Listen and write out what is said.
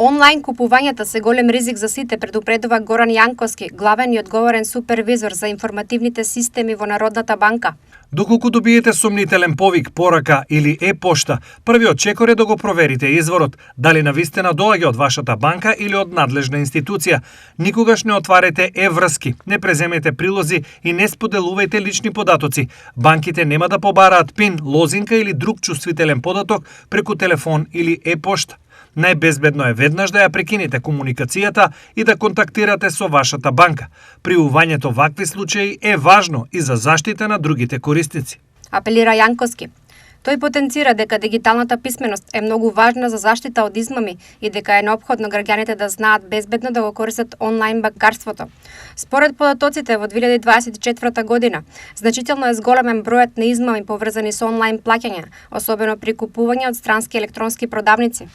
Онлайн купувањата се голем ризик за сите, предупредува Горан Јанковски, главен и одговорен супервизор за информативните системи во Народната банка. Доколку добиете сомнителен повик, порака или е-пошта, првиот чекор е да го проверите изворот, дали навистина доаѓа од вашата банка или од надлежна институција. Никогаш не отварете е-врски, не преземете прилози и не споделувајте лични податоци. Банките нема да побараат пин, лозинка или друг чувствителен податок преку телефон или е-пошта. Најбезбедно е веднаш да ја прекинете комуникацијата и да контактирате со вашата банка. Приувањето вакви случаи е важно и за заштита на другите корисници. Апелира Јанковски. Тој потенцира дека дигиталната писменост е многу важна за заштита од измами и дека е неопходно граѓаните да знаат безбедно да го користат онлайн банкарството. Според податоците во 2024 година, значително е зголемен бројот на измами поврзани со онлайн плаќања, особено при купување од странски електронски продавници.